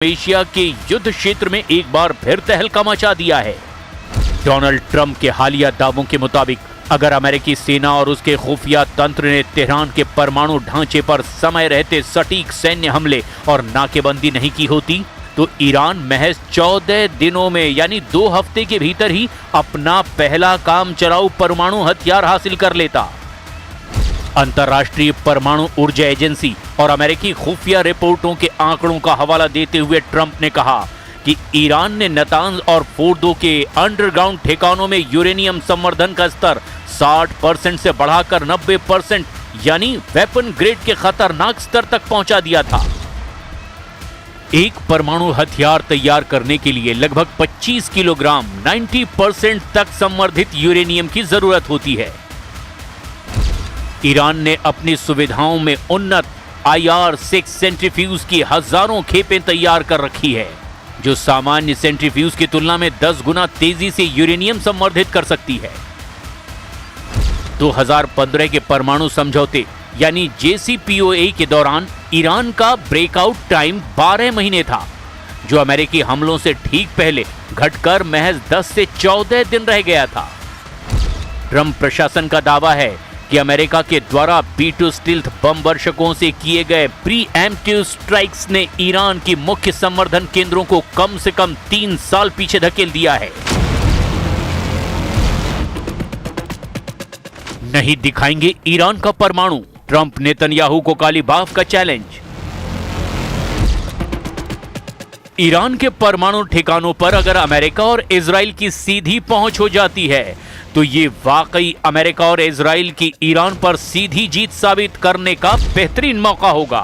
Asia के युद्ध क्षेत्र में एक बार फिर तहलका मचा दिया है। डोनाल्ड ट्रंप के हालिया दावों के मुताबिक अगर अमेरिकी सेना और उसके खुफिया तंत्र ने तेहरान के परमाणु ढांचे पर समय रहते सटीक सैन्य हमले और नाकेबंदी नहीं की होती तो ईरान महज 14 दिनों में यानी 2 हफ्ते के भीतर ही अपना पहला काम चलाऊ परमाणु हथियार हासिल कर लेता। अंतर्राष्ट्रीय परमाणु ऊर्जा एजेंसी और अमेरिकी खुफिया रिपोर्टों के आंकड़ों का हवाला देते हुए ट्रंप ने कहा कि ईरान ने नातांज और फोर्दो के अंडरग्राउंड ठिकानों में यूरेनियम संवर्धन का स्तर 60% से बढ़ाकर 90% यानी वेपन ग्रेड के खतरनाक स्तर तक पहुंचा दिया था। एक परमाणु हथियार तैयार करने के लिए लगभग 25 किलोग्राम 90% तक संवर्धित यूरेनियम की जरूरत होती है। ईरान ने अपनी सुविधाओं में उन्नत IR-6 सेंट्रीफ्यूज की हजारों खेपें तैयार कर रखी है जो सामान्य सेंट्रीफ्यूज की तुलना में 10 गुना तेजी से यूरेनियम संवर्धित कर सकती है। 2015 के परमाणु समझौते यानी JCPOA के दौरान ईरान का ब्रेकआउट टाइम 12 महीने था जो अमेरिकी हमलों से ठीक पहले घटकर महज 10 से 14 दिन रह गया था। ट्रंप प्रशासन का दावा है कि अमेरिका के द्वारा B-2 स्टील्थ बम वर्षकों से किए गए प्रीएम्प्टिव स्ट्राइक्स ने ईरान की मुख्य संवर्धन केंद्रों को कम से कम 3 साल पीछे धकेल दिया है। नहीं दिखाएंगे ईरान का परमाणु, ट्रंप नेतन्याहू को काली बाफ का चैलेंज। ईरान के परमाणु ठिकानों पर अगर अमेरिका और इजराइल की सीधी पहुंच हो जाती है तो ये वाकई अमेरिका और इजराइल की ईरान पर सीधी जीत साबित करने का बेहतरीन मौका होगा।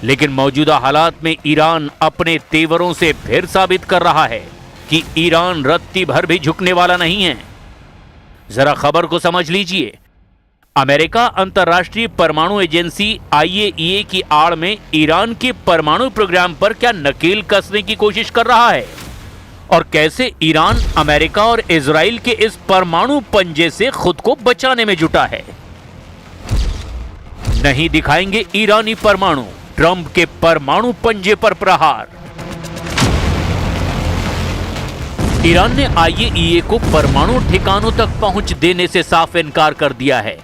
लेकिन मौजूदा हालात में ईरान अपने तेवरों से फिर साबित कर रहा है कि ईरान रत्ती भर भी झुकने वाला नहीं है। जरा खबर को समझ लीजिए। अमेरिका अंतर्राष्ट्रीय परमाणु एजेंसी IAEA की आड़ में ईरान के परमाणु प्रोग्राम पर क्या नकेल कसने की कोशिश कर रहा है और कैसे ईरान अमेरिका और इजराइल के इस परमाणु पंजे से खुद को बचाने में जुटा है। नहीं दिखाएंगे ईरानी परमाणु, ट्रंप के परमाणु पंजे पर प्रहार। ईरान ने IAEA को परमाणु ठिकानों तक पहुंच देने से साफ इनकार कर दिया है।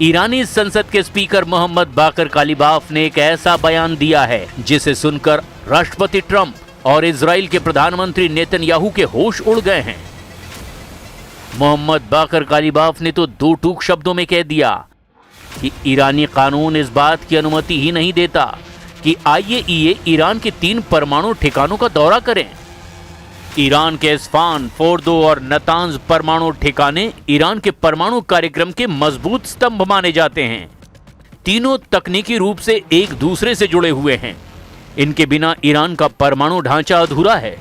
ईरानी संसद के स्पीकर मोहम्मद बाकर कालिबाफ ने एक ऐसा बयान दिया है जिसे सुनकर राष्ट्रपति ट्रंप और इजराइल के प्रधानमंत्री नेतन्याहू के होश उड़ गए हैं। मोहम्मद बाकर कालिबाफ ने तो 2 टूक शब्दों में कह दिया कि ईरानी कानून इस बात की अनुमति ही नहीं देता कि IAEA ईरान के 3 परमाणु ठिकानों का दौरा करें। ईरान के इस्फान, फोर्दो और नातांज परमाणु ठिकाने ईरान के परमाणु कार्यक्रम के मजबूत स्तंभ माने जाते हैं। तीनों तकनीकी रूप से एक दूसरे से जुड़े हुए हैं। इनके बिना ईरान का परमाणु ढांचा अधूरा है।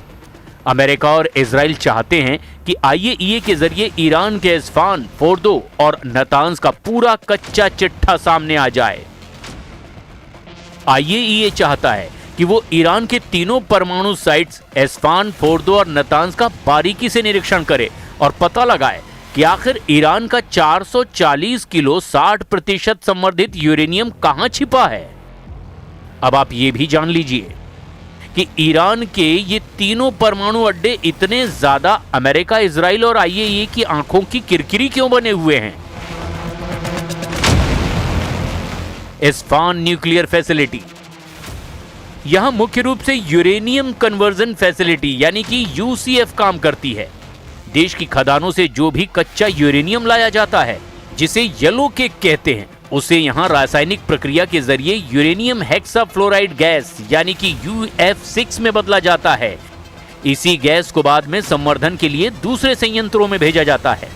अमेरिका और इजराइल चाहते हैं कि IAEA के जरिए ईरान के इस्फान, फोर्दो और नातांज का पूरा कच्चा चिट्ठा सामने आ जाए। IAEA चाहता है कि वो ईरान के तीनों परमाणु साइट्स इस्फान, फोर्दो और नातांज का बारीकी से निरीक्षण करे और पता लगाए कि आखिर ईरान का 440 किलो 60% संवर्धित यूरेनियम कहां छिपा है। अब आप ये भी जान लीजिए कि ईरान के ये तीनों परमाणु अड्डे इतने ज्यादा अमेरिका, इजराइल और IAEA की आंखों की किरकिरी क्यों बने हुए हैं। इस्फान न्यूक्लियर फैसिलिटी यहां मुख्य रूप से यूरेनियम कन्वर्जन फैसिलिटी यानी कि UCF काम करती है। देश की खदानों से जो भी कच्चा यूरेनियम लाया जाता है जिसे येलो केक कहते हैं उसे यहां रासायनिक प्रक्रिया के जरिए यूरेनियम हेक्साफ्लोराइड गैस यानी कि UF6 में बदला जाता है। इसी गैस को बाद में संवर्धन के लिए दूसरे संयंत्रों में भेजा जाता है।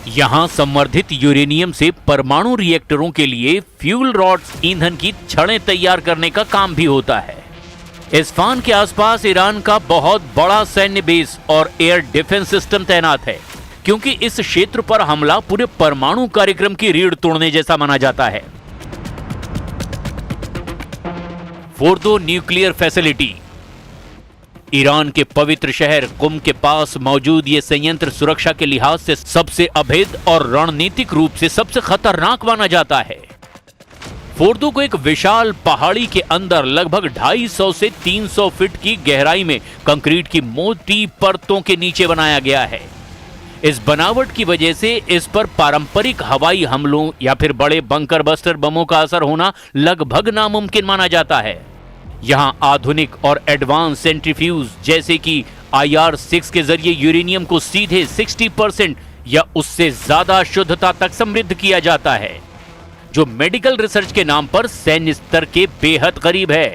यहां संवर्धित यूरेनियम से परमाणु रिएक्टरों के लिए फ्यूल रॉड्स ईंधन की छड़ें तैयार करने का काम भी होता है। इस्फान के आसपास ईरान का बहुत बड़ा सैन्य बेस और एयर डिफेंस सिस्टम तैनात है क्योंकि इस क्षेत्र पर हमला पूरे परमाणु कार्यक्रम की रीढ़ तोड़ने जैसा माना जाता है। फोर्दो न्यूक्लियर फैसिलिटी ईरान के पवित्र शहर कुम के पास मौजूद ये संयंत्र सुरक्षा के लिहाज से सबसे अभेद और रणनीतिक रूप से सबसे खतरनाक माना जाता है। फोर्दो को एक विशाल पहाड़ी के अंदर लगभग 250 से 300 फीट की गहराई में कंक्रीट की मोटी परतों के नीचे बनाया गया है। इस बनावट की वजह से इस पर पारंपरिक हवाई हमलों या फिर बड़े बंकर बस्टर बमों का असर होना लगभग नामुमकिन माना जाता है। यहां आधुनिक और एडवांस सेंट्रीफ्यूज जैसे कि IR-6 के जरिए यूरेनियम को सीधे 60% या उससे ज्यादा शुद्धता तक समृद्ध किया जाता है, जो मेडिकल रिसर्च के नाम पर सैन्य स्तर के बेहद करीब है।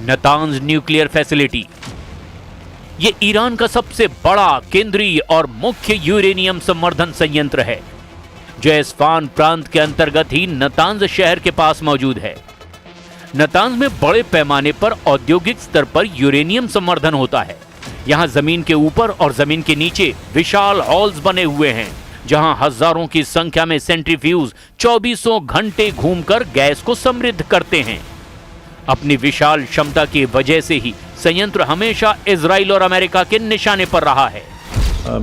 नतांज न्यूक्लियर फैसिलिटी ये ईरान का सबसे बड़ा केंद्रीय और मुख्य यूरेनियम संवर्धन संयंत्र है, जो इस्फान प्रांत के अंतर्गत ही नतांज शहर के पास मौजूद है। नतांज में बड़े पैमाने पर औद्योगिक स्तर पर यूरेनियम संवर्धन होता है। यहां जमीन के ऊपर और जमीन के नीचे विशाल हॉल्स बने हुए हैं, जहां हजारों की संख्या में सेंट्रीफ्यूज 24 घंटे घूमकर गैस को समृद्ध करते हैं। अपनी विशाल क्षमता की वजह से ही संयंत्र हमेशा इजराइल और अमेरिका के निशाने पर रहा है।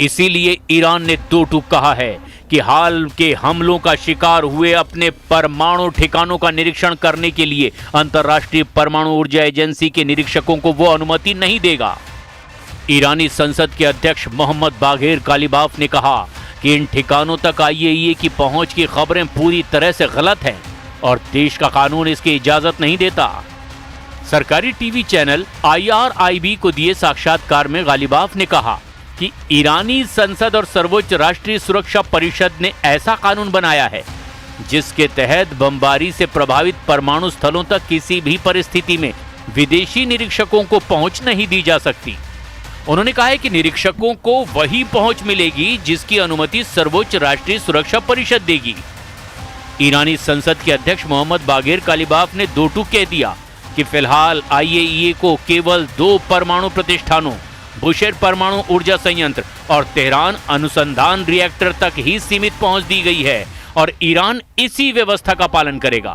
इसीलिए ईरान ने दो टूक कहा है कि हाल के हमलों का शिकार हुए अपने परमाणु ठिकानों का निरीक्षण करने के लिए अंतर्राष्ट्रीय परमाणु ऊर्जा एजेंसी के निरीक्षकों को वो अनुमति नहीं देगा। ईरानी संसद के अध्यक्ष मोहम्मद बाघेर कालिबाफ ने कहा कि इन ठिकानों तक IAEA की पहुंच की खबरें पूरी तरह से गलत हैं और देश का कानून इसकी इजाजत नहीं देता। सरकारी टीवी चैनल IRIB को दिए साक्षात्कार में गालिबाफ ने कहा कि ईरानी संसद और सर्वोच्च राष्ट्रीय सुरक्षा परिषद ने ऐसा कानून बनाया है जिसके तहत बमबारी से प्रभावित परमाणु स्थलों तक किसी भी परिस्थिति में विदेशी निरीक्षकों को पहुंच नहीं दी जा सकती। उन्होंने कहा है कि निरीक्षकों को वही पहुंच मिलेगी जिसकी अनुमति सर्वोच्च राष्ट्रीय सुरक्षा परिषद देगी। ईरानी संसद के अध्यक्ष मोहम्मद बाघेर कालिबाफ ने दो टूक कह दिया कि फिलहाल IAEA को केवल 2 परमाणु प्रतिष्ठानों बुशेर परमाणु ऊर्जा संयंत्र और तेहरान अनुसंधान रिएक्टर तक ही सीमित पहुंच दी गई है और ईरान इसी व्यवस्था का पालन करेगा।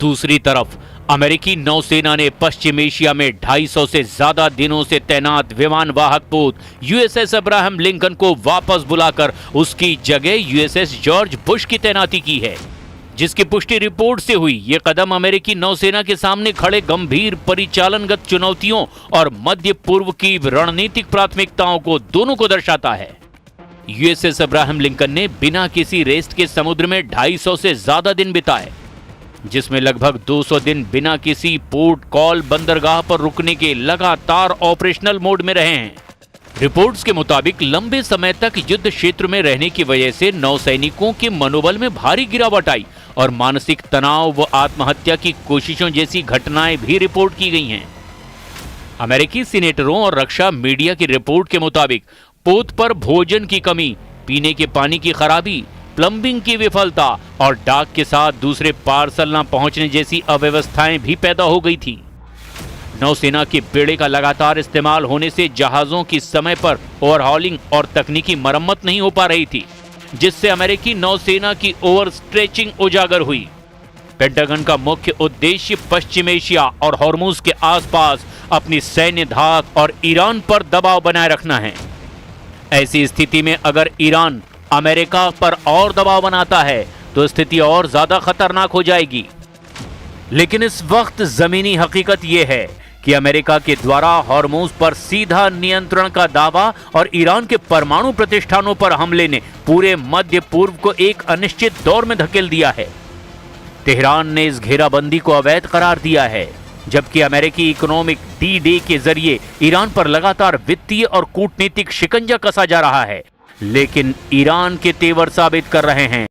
दूसरी तरफ अमेरिकी नौसेना ने पश्चिम एशिया में 250 से ज्यादा दिनों से तैनात विमान वाहक पोत USS अब्राहम लिंकन को वापस बुलाकर उसकी जगह USS जॉर्ज बुश की तैनाती की है, जिसकी पुष्टि रिपोर्ट से हुई। ये कदम अमेरिकी नौसेना के सामने खड़े गंभीर परिचालनगत चुनौतियों और मध्य पूर्व की रणनीतिक प्राथमिकताओं को दोनों को दर्शाता है। USS अब्राहम लिंकन ने बिना किसी रेस्ट के समुद्र में 250 से ज्यादा दिन बिताए, जिसमें लगभग 200 दिन बिना किसी पोर्ट कॉल बंदरगाह पर रुकने के लगातार ऑपरेशनल मोड में रहे हैं। रिपोर्ट्स के मुताबिक लंबे समय तक युद्ध क्षेत्र में रहने की वजह से नौसैनिकों के मनोबल में भारी गिरावट आई और मानसिक तनाव व आत्महत्या की कोशिशों जैसी घटनाएं भी रिपोर्ट की गई हैं। अमेरिकी सीनेटरों और रक्षा मीडिया की रिपोर्ट के मुताबिक पोत पर भोजन की कमी, पीने के पानी की खराबी, प्लम्बिंग की विफलता और डाक के साथ दूसरे पार्सल न पहुंचने जैसी अव्यवस्थाएं भी पैदा हो गई थी। नौसेना के बेड़े का लगातार इस्तेमाल होने से जहाजों की समय पर ओवरहॉलिंग और तकनीकी मरम्मत नहीं हो पा रही थी, जिससे अमेरिकी नौसेना की ओवर स्ट्रेचिंग उजागर हुई। पेंटागन का मुख्य उद्देश्य पश्चिम एशिया और हॉर्मुज के आसपास अपनी सैन्य धाक और ईरान पर दबाव बनाए रखना है। ऐसी स्थिति में अगर ईरान अमेरिका पर और दबाव बनाता है तो स्थिति और ज्यादा खतरनाक हो जाएगी। लेकिन इस वक्त जमीनी हकीकत यह है कि अमेरिका के द्वारा हॉर्मुज पर सीधा नियंत्रण का दावा और ईरान के परमाणु प्रतिष्ठानों पर हमले ने पूरे मध्य पूर्व को एक अनिश्चित दौर में धकेल दिया है। तेहरान ने इस घेराबंदी को अवैध करार दिया है, जबकि अमेरिकी इकोनॉमिक D-Day के जरिए ईरान पर लगातार वित्तीय और कूटनीतिक शिकंजा कसा जा रहा है, लेकिन ईरान के तेवर साबित कर रहे हैं।